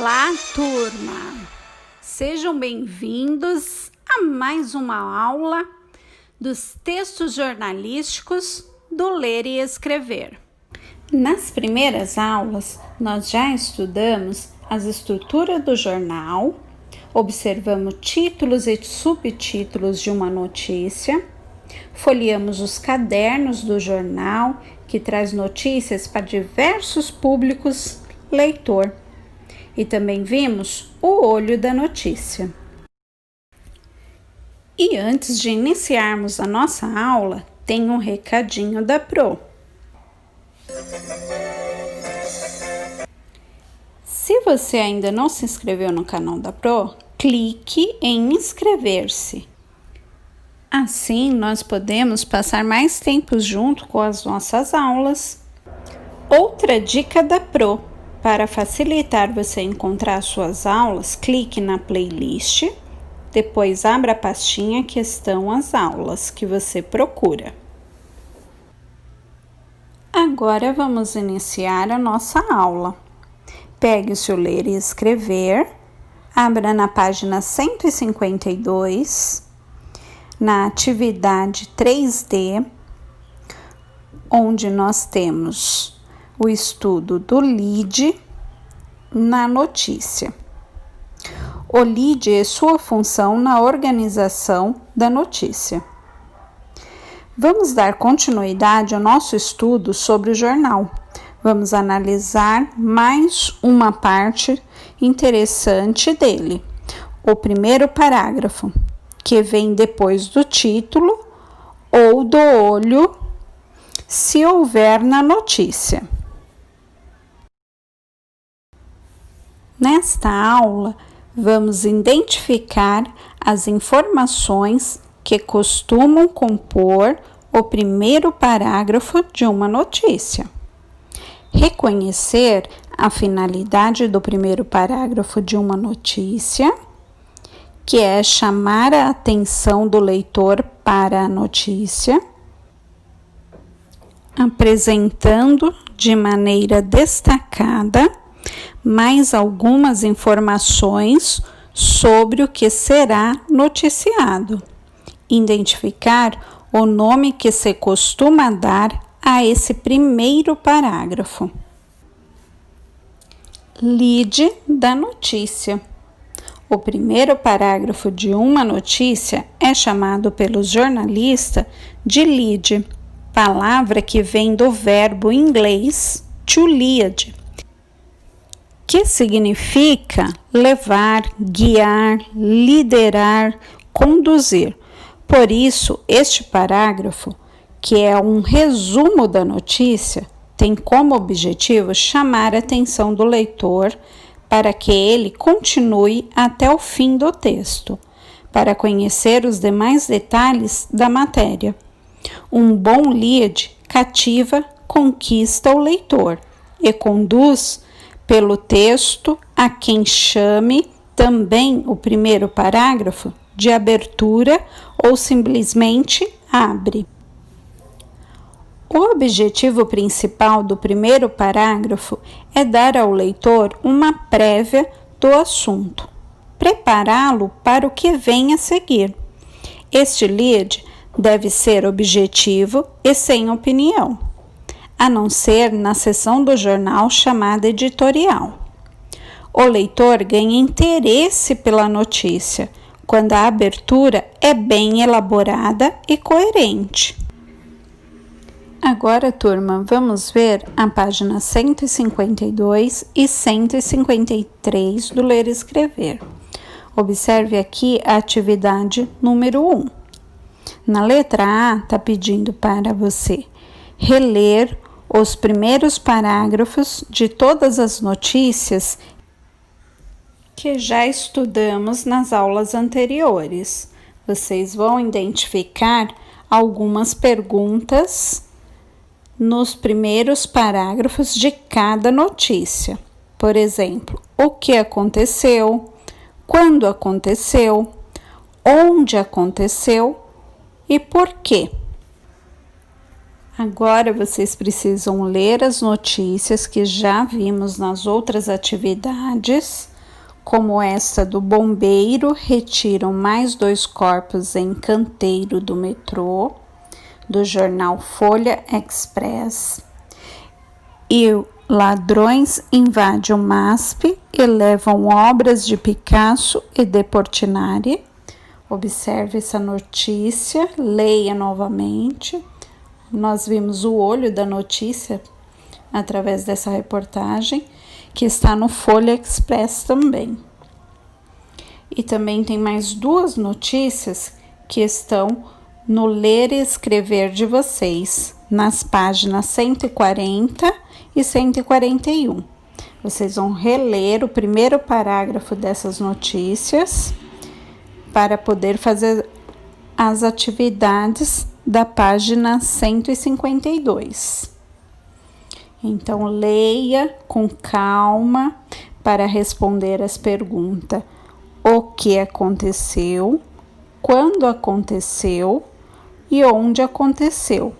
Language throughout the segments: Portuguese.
Olá, turma! Sejam bem-vindos a mais uma aula dos textos jornalísticos do Ler e Escrever. Nas primeiras aulas, nós já estudamos as estruturas do jornal, observamos títulos e subtítulos de uma notícia, folheamos os cadernos do jornal, que traz notícias para diversos públicos leitor. E também vimos o olho da notícia. E antes de iniciarmos a nossa aula, tem um recadinho da Pro. Se você ainda não se inscreveu no canal da Pro, clique em inscrever-se. Assim, nós podemos passar mais tempo junto com as nossas aulas. Outra dica da Pro. Para facilitar você encontrar suas aulas, clique na playlist, depois abra a pastinha que estão as aulas que você procura. Agora vamos iniciar a nossa aula. Pegue o seu Ler e Escrever, abra na página 152, na atividade 3D, onde nós temos o estudo do lead na notícia. O lead é sua função na organização da notícia. Vamos dar continuidade ao nosso estudo sobre o jornal. Vamos analisar mais uma parte interessante dele. O primeiro parágrafo, que vem depois do título ou do olho, se houver na notícia. Nesta aula, vamos identificar as informações que costumam compor o primeiro parágrafo de uma notícia. Reconhecer a finalidade do primeiro parágrafo de uma notícia, que é chamar a atenção do leitor para a notícia, apresentando de maneira destacada mais algumas informações sobre o que será noticiado. Identificar o nome que se costuma dar a esse primeiro parágrafo. Lead da notícia. O primeiro parágrafo de uma notícia é chamado pelos jornalistas de lead, palavra que vem do verbo inglês to lead, que significa levar, guiar, liderar, conduzir. Por isso, este parágrafo, que é um resumo da notícia, tem como objetivo chamar a atenção do leitor para que ele continue até o fim do texto, para conhecer os demais detalhes da matéria. Um bom lead cativa, conquista o leitor e conduz pelo texto a quem chame também o primeiro parágrafo de abertura ou simplesmente abre. O objetivo principal do primeiro parágrafo é dar ao leitor uma prévia do assunto, prepará-lo para o que vem a seguir. Este lead deve ser objetivo e sem opinião, a não ser na seção do jornal chamada editorial. O leitor ganha interesse pela notícia quando a abertura é bem elaborada e coerente. Agora, turma, vamos ver a página 152 e 153 do Ler e Escrever. Observe aqui a atividade número 1. Na letra A, está pedindo para você reler os primeiros parágrafos de todas as notícias que já estudamos nas aulas anteriores. Vocês vão identificar algumas perguntas nos primeiros parágrafos de cada notícia. Por exemplo, o que aconteceu, quando aconteceu, onde aconteceu e por quê. Agora vocês precisam ler as notícias que já vimos nas outras atividades como essa do bombeiro, retiram mais 2 corpos em canteiro do metrô, do jornal Folha Express. E ladrões invadem o MASP e levam obras de Picasso e de Portinari. Observe essa notícia, leia novamente. Nós vimos o olho da notícia através dessa reportagem, que está no Folha Express também. E também tem mais 2 notícias que estão no Ler e Escrever de vocês, nas páginas 140 e 141. Vocês vão reler o primeiro parágrafo dessas notícias para poder fazer as atividades da página 152. Então, leia com calma para responder as perguntas: o que aconteceu, quando aconteceu e onde aconteceu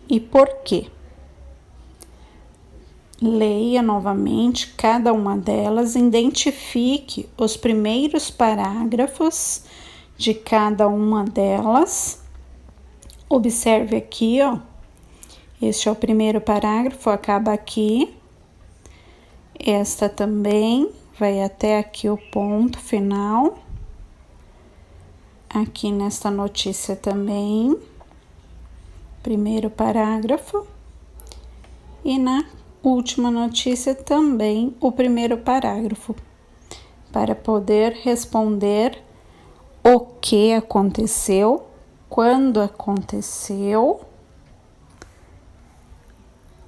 e por quê. Leia novamente cada uma delas, identifique os primeiros parágrafos de cada uma delas. Observe aqui, ó. Este é o primeiro parágrafo, acaba aqui. Esta também vai até aqui o ponto final. Aqui nesta notícia também, primeiro parágrafo. E na última notícia também o primeiro parágrafo, para poder responder o que aconteceu, quando aconteceu,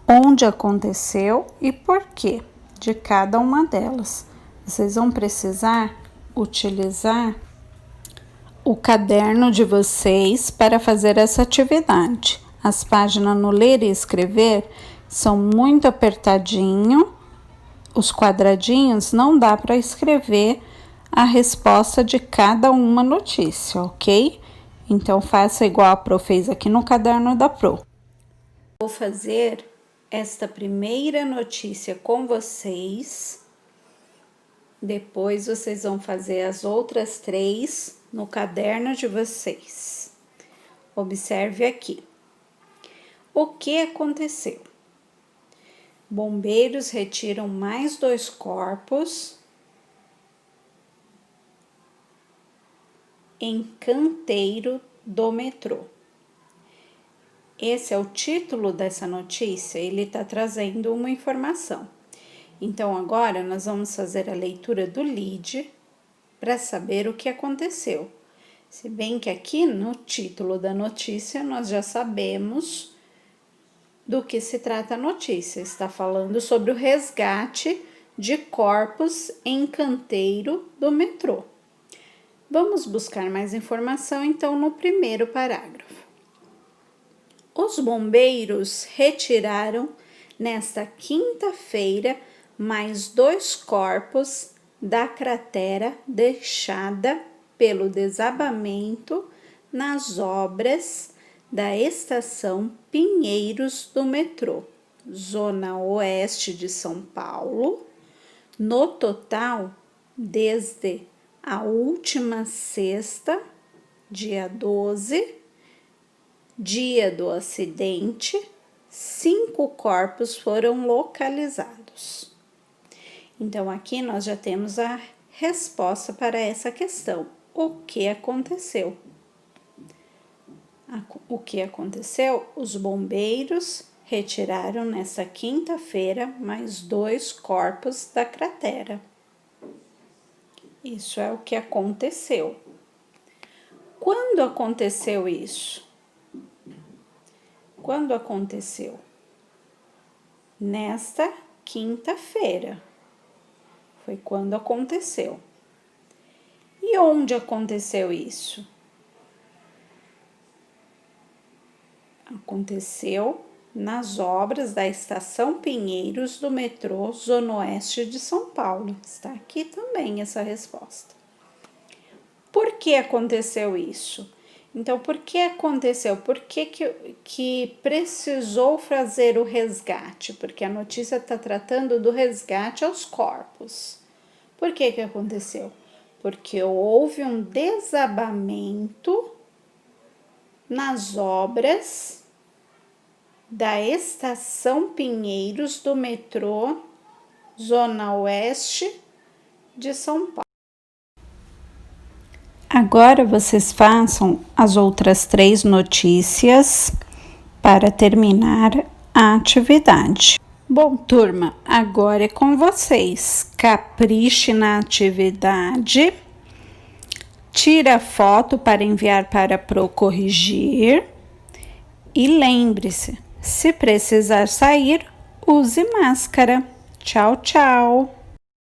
onde aconteceu e por quê de cada uma delas. Vocês vão precisar utilizar o caderno de vocês para fazer essa atividade. As páginas no Ler e Escrever são muito apertadinho, os quadradinhos não dá para escrever a resposta de cada uma notícia, ok? Então, faça igual a Pro fez aqui no caderno da Pro. Vou fazer esta primeira notícia com vocês, depois vocês vão fazer as outras 3 no caderno de vocês. Observe aqui. O que aconteceu? Bombeiros retiram mais 2 corpos em canteiro do metrô. Esse é o título dessa notícia, ele está trazendo uma informação. Então, agora nós vamos fazer a leitura do lead para saber o que aconteceu. Se bem que aqui no título da notícia nós já sabemos do que se trata a notícia. Está falando sobre o resgate de corpos em canteiro do metrô. Vamos buscar mais informação, então, no primeiro parágrafo. Os bombeiros retiraram, nesta quinta-feira, mais 2 corpos da cratera deixada pelo desabamento nas obras da estação Pinheiros do metrô, zona oeste de São Paulo. No total, desde a última sexta, dia 12, dia do acidente, 5 corpos foram localizados. Então, aqui nós já temos a resposta para essa questão. O que aconteceu? O que aconteceu? Os bombeiros retiraram nesta quinta-feira mais 2 corpos da cratera. Isso é o que aconteceu. Quando aconteceu isso? Quando aconteceu? Nesta quinta-feira. Foi quando aconteceu. E onde aconteceu isso? Aconteceu nas obras da Estação Pinheiros do metrô Zona Oeste de São Paulo. Está aqui também essa resposta. Por que aconteceu isso? Então, por que aconteceu? Por que precisou fazer o resgate? Porque a notícia está tratando do resgate aos corpos. Por que aconteceu? Porque houve um desabamento nas obras da Estação Pinheiros do metrô Zona Oeste de São Paulo. Agora vocês façam as outras 3 notícias para terminar a atividade. Bom, turma, agora é com vocês. Capriche na atividade. Tira a foto para enviar para Procorrigir. E lembre-se, se precisar sair, use máscara. Tchau, tchau!